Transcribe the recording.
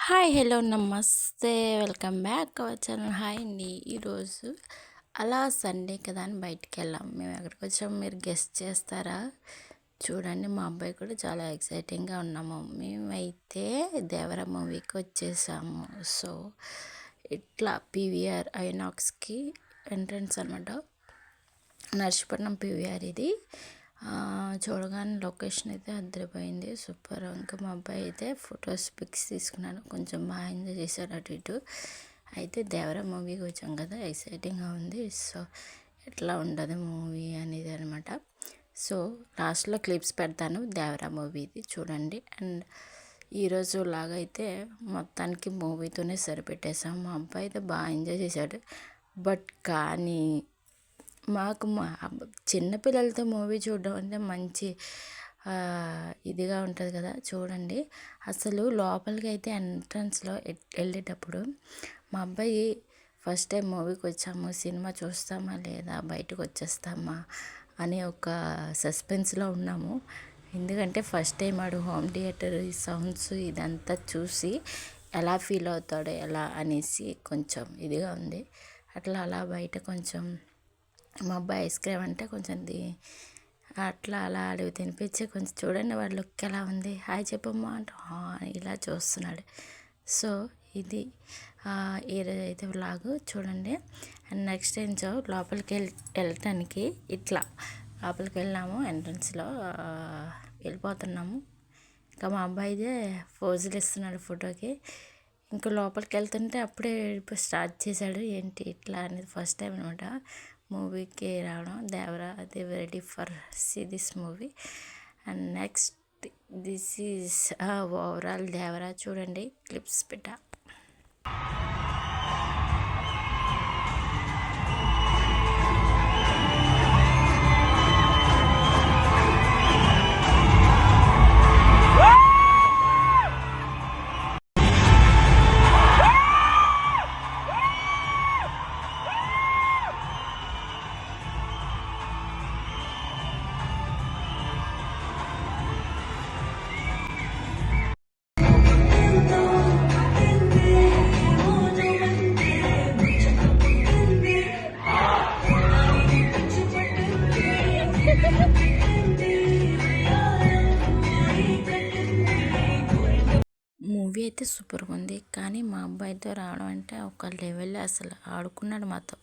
Hi hello నమస్తే welcome back our channel. Hi అండి. ఈరోజు అలా సండే కదా అని బయటికి వెళ్ళాం. మేము ఎక్కడికి వచ్చాము మీరు గెస్ట్ చేస్తారా? చూడండి, మా అబ్బాయి కూడా చాలా ఎక్సైటింగ్గా ఉన్నాము. మేమైతే దేవర మూవీకి వచ్చేసాము. సో ఇట్లా పీవీఆర్ ఐనాక్స్కి ఎంట్రన్స్ అనమాట. నర్సీపట్నం పీవీఆర్ ఇది. చూడగానే లొకేషన్ అయితే అదిరిపోయింది, సూపర్. ఇంకా మా అబ్బాయి అయితే ఫొటోస్ పిక్స్ తీసుకున్నాను, కొంచెం బాగా ఎంజాయ్ చేశాడు అటు ఇటు. అయితే దేవర మూవీకి వచ్చాం కదా, ఎక్సైటింగ్గా ఉంది. సో ఎట్లా ఉండదు మూవీ అనేది అనమాట. సో లాస్ట్లో క్లిప్స్ పెడతాను దేవర మూవీది, చూడండి. అండ్ ఈరోజు లాగా అయితే మొత్తానికి మూవీతోనే సరిపెట్టేసాం. మా అబ్బాయి అయితే బాగా ఎంజాయ్ చేశాడు. బట్ కానీ మాకు చిన్నపిల్లలతో మూవీ చూడడం అంటే మంచి ఇదిగా ఉంటుంది కదా. చూడండి, అసలు లోపలికి అయితే ఎంట్రన్స్లో వెళ్ళేటప్పుడు మా అబ్బాయి ఫస్ట్ టైం మూవీకి వచ్చాము, సినిమా చూస్తామా లేదా బయటకు వచ్చేస్తామా అనే ఒక సస్పెన్స్లో ఉన్నాము. ఎందుకంటే ఫస్ట్ టైం ఆడు హోమ్ థియేటర్ ఈ సౌండ్స్ ఇదంతా చూసి ఎలా ఫీల్ అవుతాడో ఎలా అనేసి కొంచెం ఇదిగా ఉంది. అలా బయట కొంచెం మా అబ్బాయి ఐస్ క్రీమ్ అంటే కొంచెం అట్లా అలా అడిగి తినిపించి కొంచెం చూడండి వాడి లుక్ ఎలా ఉంది, హాయ్ చెప్పమ్మా అంటే ఇలా చూస్తున్నాడు. సో ఇది ఈరోజు అయితే వ్లాగ్ చూడండి. అండ్ నెక్స్ట్ టైం లోపలికి వెళ్ళటానికి ఇట్లా లోపలికి వెళ్ళాము, ఎంట్రన్స్లో వెళ్ళిపోతున్నాము. ఇంకా మా అబ్బాయిదే ఫోజులు ఇస్తున్నాడు ఫోటోకి. ఇంకా లోపలికి వెళ్తుంటే అప్పుడే స్టార్ట్ చేశాడు, ఏంటి ఇట్లా అనేది ఫస్ట్ టైం అనమాట మూవీకి రావడం. Devara they ready for see this movie. And next this is overall Devara. చూడండి క్లిప్స్ పెట్టా. మూవీ అయితే సూపర్గా ఉంది, కానీ మా అబ్బాయితో రావడం అంటే ఒక లెవెల్, అసలు ఆడుకున్నాడు మాతో.